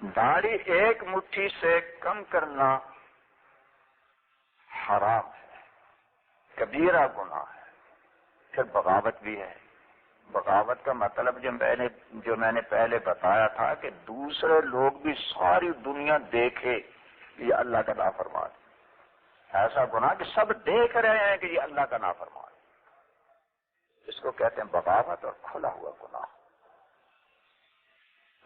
داڑھی ایک مٹھی سے کم کرنا حرام ہے، کبیرہ گناہ ہے، پھر بغاوت بھی ہے۔ بغاوت کا مطلب جو میں نے پہلے بتایا تھا کہ دوسرے لوگ بھی ساری دنیا دیکھے کہ یہ اللہ کا نافرمان ہے، ایسا گناہ کہ سب دیکھ رہے ہیں کہ یہ اللہ کا نافرمان ہے، اس کو کہتے ہیں بغاوت اور کھلا ہوا گناہ۔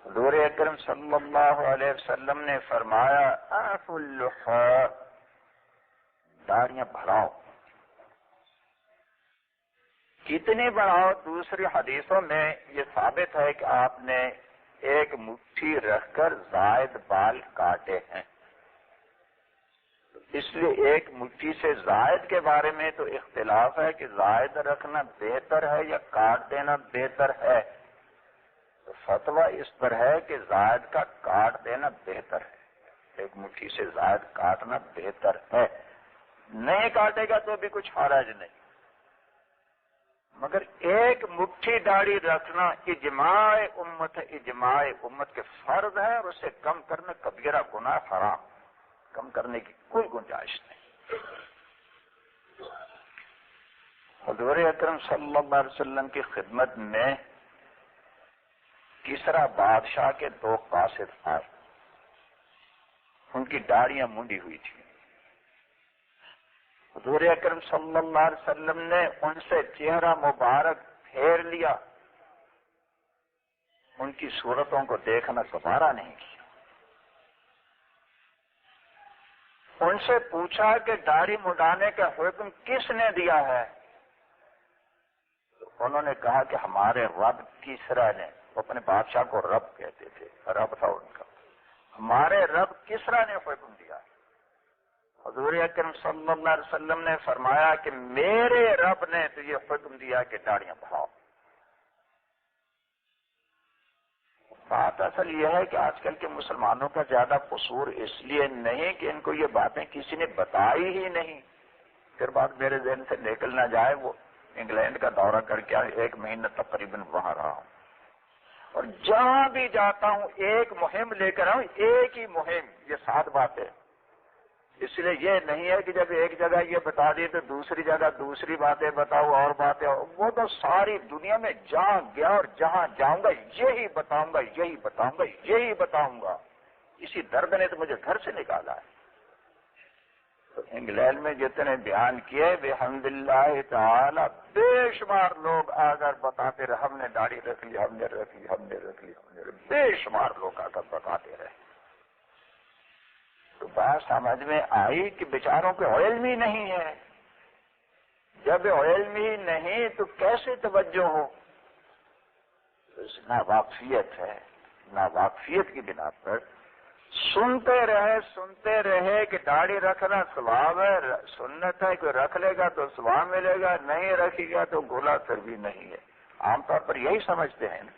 حضور اکرم صلی اللہ علیہ وسلم نے فرمایا اعفوا اللحى، داڑیاں بڑھاؤ۔ کتنی بڑھاؤ؟ دوسری حدیثوں میں یہ ثابت ہے کہ آپ نے ایک مٹھی رکھ کر زائد بال کاٹے ہیں، اس لیے ایک مٹھی سے زائد کے بارے میں تو اختلاف ہے کہ زائد رکھنا بہتر ہے یا کاٹ دینا بہتر ہے۔ تو فتویٰ اس پر ہے کہ زائد کا کاٹ دینا بہتر ہے، ایک مٹھی سے زائد کاٹنا بہتر ہے۔ نہیں کاٹے گا تو بھی کچھ حرج نہیں، مگر ایک مٹھی داڑھی رکھنا اجماع امت ہے، اجماع امت کے فرض ہے، اور اسے کم کرنا کبیرہ گناہ حرام، کم کرنے کی کوئی گنجائش نہیں۔ حضور اکرم صلی اللہ علیہ وسلم کی خدمت میں کسرا بادشاہ کے دو قاصد آئے، ان کی داڑیاں منڈی ہوئی تھی۔ حضور اکرم صلی اللہ علیہ وسلم نے ان سے چہرہ مبارک پھیر لیا، ان کی صورتوں کو دیکھنا گوارا نہیں کیا۔ ان سے پوچھا کہ داڑھی منڈانے کا حکم کس نے دیا ہے؟ تو انہوں نے کہا کہ ہمارے رب کسرا نے، وہ اپنے بادشاہ کو رب کہتے تھے، رب تھا ان کا، ہمارے رب کسرا نے حکم دیا۔ حضور اکرم صلی اللہ علیہ وسلم نے فرمایا کہ میرے رب نے تو یہ حکم دیا کہ داڑیاں بڑھاؤ۔ بات اصل یہ ہے کہ آج کل کے مسلمانوں کا زیادہ قصور اس لیے نہیں کہ ان کو یہ باتیں کسی نے بتائی ہی نہیں، پھر بات میرے ذہن سے نکل نہ جائے۔ وہ انگلینڈ کا دورہ کر کے ایک مہینہ تقریباً وہاں رہا ہوں، اور جہاں بھی جاتا ہوں ایک مہم لے کر آؤں، ایک ہی مہم، یہ 7 باتیں۔ اس لیے یہ نہیں ہے کہ جب ایک جگہ یہ بتا دی تو دوسری جگہ دوسری باتیں بتاؤ اور باتیں، وہ تو ساری دنیا میں جہاں گیا اور جہاں جاؤں گا یہی بتاؤں گا، یہی بتاؤں گا، یہی بتاؤں گا۔ اسی درد نے تو مجھے گھر سے نکالا ہے۔ تو انگلینڈ میں جتنے بیان کیے بحمداللہ تعالی بے شمار لوگ آ کر بتاتے رہے، ہم نے داڑھی رکھ لی، ہم نے رکھ لی، ہم نے رکھ لی، ہم نے رکھ لی، بے شمار لوگ آ کر بتاتے رہے۔ تو بات سمجھ میں آئی کہ بیچاروں کے علم ہی نہیں ہے، جب علم ہی نہیں تو کیسے توجہ ہو؟ ناواقفیت ہے، ناواقفیت کی بنا پر سنتے رہے کہ داڑھی رکھنا ثواب ہے، سنت ہے، کوئی رکھ لے گا تو ثواب ملے گا، نہیں رکھے گا تو گناہ پھر بھی نہیں ہے۔ عام طور پر یہی سمجھتے ہیں نا۔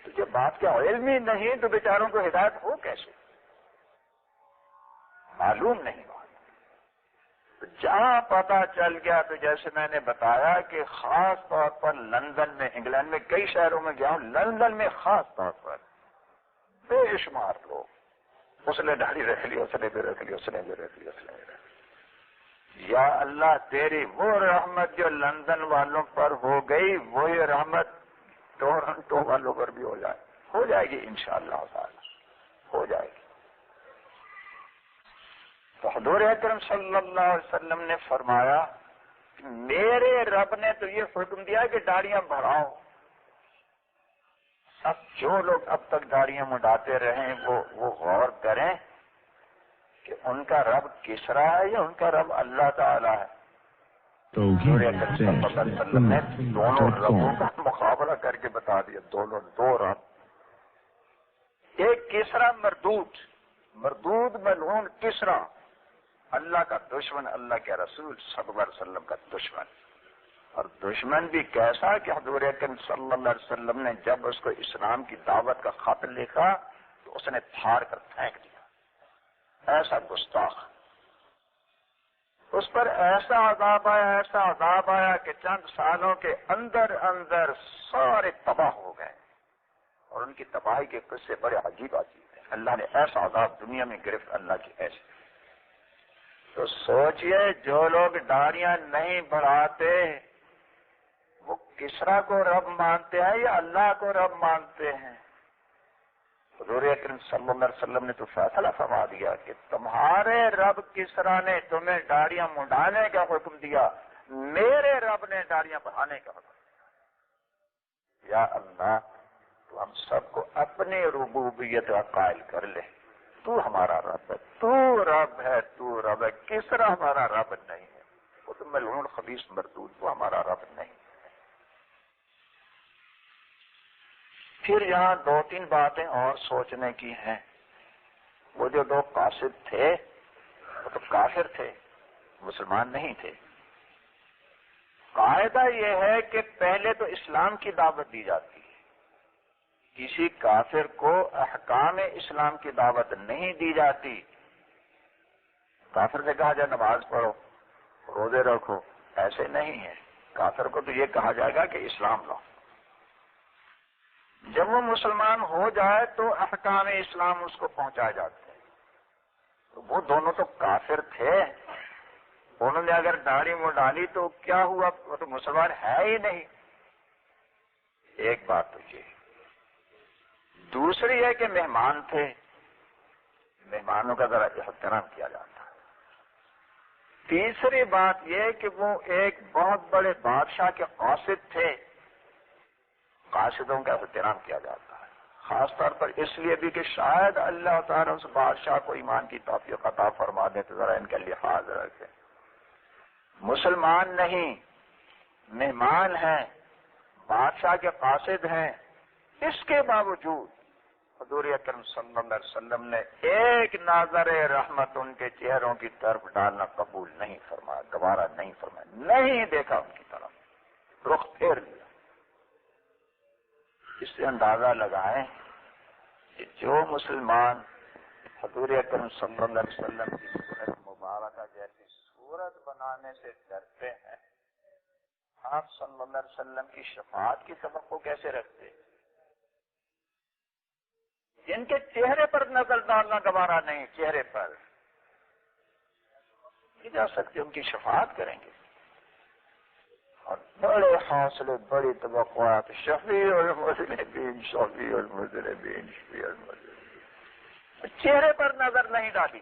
تو جب بات کا علم ہی نہیں تو بیچاروں کو ہدایت ہو کیسے؟ معلوم نہیں ہوا۔ تو جہاں پتہ چل گیا، تو جیسے میں نے بتایا کہ خاص طور پر لندن میں، انگلینڈ میں کئی شہروں میں گیا ہوں، لندن میں خاص طور پر بے شمار لوگ، اس نے داڑھی رکھ لی، اس نے بھی رکھ لی، اس نے بھی رکھ لی، اس نے بھی رکھ لی۔ یا اللہ تیری وہ رحمت جو لندن والوں پر ہو گئی، وہی رحمت ٹورنٹو والوں پر بھی ہو جائے گی انشاءاللہ تعالی، ہو جائے گی۔ تو حضور اکرم صلی اللہ علیہ وسلم نے فرمایا کہ میرے رب نے تو یہ حکم دیا کہ داڑیاں بڑھاؤ۔ اب جو لوگ اب تک داڑیاں مڈاتے رہیں وہ غور کریں کہ ان کا رب کسرا ہے یا ان کا رب اللہ تعالی ہے۔ حضور اکرم صلی اللہ علیہ وسلم نے دونوں ربوں کا مقابلہ کر کے بتا دیا، دو رب۔ ایک کسرا مردود ملعون کسرا، اللہ کا دشمن، اللہ کے رسول صلی اللہ علیہ وسلم کا دشمن، اور دشمن بھی کیسا کہ حضور اکرم صلی اللہ علیہ وسلم نے جب اس کو اسلام کی دعوت کا خط لکھا تو اس نے پھاڑ کر پھینک دیا، ایسا گستاخ۔ اس پر ایسا عذاب آیا کہ چند سالوں کے اندر سارے تباہ ہو گئے، اور ان کی تباہی کے قصے بڑے عجیب ہیں۔ اللہ نے ایسا عذاب دنیا میں گرفت اللہ کی ایسے. تو سوچئے جو لوگ داڑیاں نہیں بڑھاتے وہ کسرا کو رب مانتے ہیں یا اللہ کو رب مانتے ہیں؟ حضور اکرم صلی اللہ علیہ وسلم نے تو فیصلہ فرما دیا کہ تمہارے رب کسرا نے تمہیں داڑیاں منڈانے کا حکم دیا، میرے رب نے داڑیاں بڑھانے کا حکم دیا. یا اللہ تو ہم سب کو اپنی ربوبیت کا قائل کر لے. تو ہمارا رب ہے، تو رب ہے، تو رب ہے. کسرا ہمارا رب نہیں ہے، وہ تو ملعون خبیث مردود، وہ ہمارا رب نہیں. پھر یہاں دو تین باتیں اور سوچنے کی ہیں. وہ جو دو قاصد تھے وہ تو کافر تھے، مسلمان نہیں تھے. قاعدہ یہ ہے کہ پہلے تو اسلام کی دعوت دی جاتی ہے. کسی کافر کو احکام اسلام کی دعوت نہیں دی جاتی. کافر سے کہا جائے نماز پڑھو، روزے رکھو، ایسے نہیں ہے. کافر کو تو یہ کہا جائے گا کہ اسلام لاؤ. جب وہ مسلمان ہو جائے تو احکام اسلام اس کو پہنچائے جاتے ہیں. تو وہ دونوں تو کافر تھے، انہوں نے اگر داڑھی منڈالی تو کیا ہوا؟ وہ تو مسلمان ہے ہی نہیں. ایک بات تو یہ. دوسری ہے کہ مہمان تھے، مہمانوں کا ذرا احترام کیا جاتا ہے. تیسری بات یہ کہ وہ ایک بہت بڑے بادشاہ کے قاصد تھے، قاصدوں کا احترام کیا جاتا ہے. خاص طور پر اس لیے بھی کہ شاید اللہ تعالیٰ اس بادشاہ کو ایمان کی توفیق عطا فرما دے تو ذرا ان کا لحاظ رکھیں. مسلمان نہیں، مہمان ہیں، بادشاہ کے قاصد ہیں، اس کے باوجود حضور اکرم صلی اللہ علیہ وسلم نے ایک ناظر رحمت ان کے چہروں کی طرف ڈالنا قبول نہیں فرمایا، گوارا نہیں فرمایا، نہیں دیکھا ان کی طرف، رخ پھیر لیا. اس سے اندازہ لگائیں کہ جو مسلمان حضور اکرم صلی اللہ علیہ وسلم کی صورت مبارکہ جیسی صورت بنانے سے ڈرتے ہیں، آپ صلی اللہ علیہ وسلم کی شفاعت کی توقع کیسے رکھتے؟ جن کے چہرے پر نظر ڈالنا گوارا نہیں، چہرے پر نہیں جا سکتے، ان کی شفاعت کریں گے. اور بڑے حوصلے، بڑی توقعات، شفیع المذنبین، شفیع المذنبین، شفیع المذنبین. چہرے پر نظر نہیں ڈالی.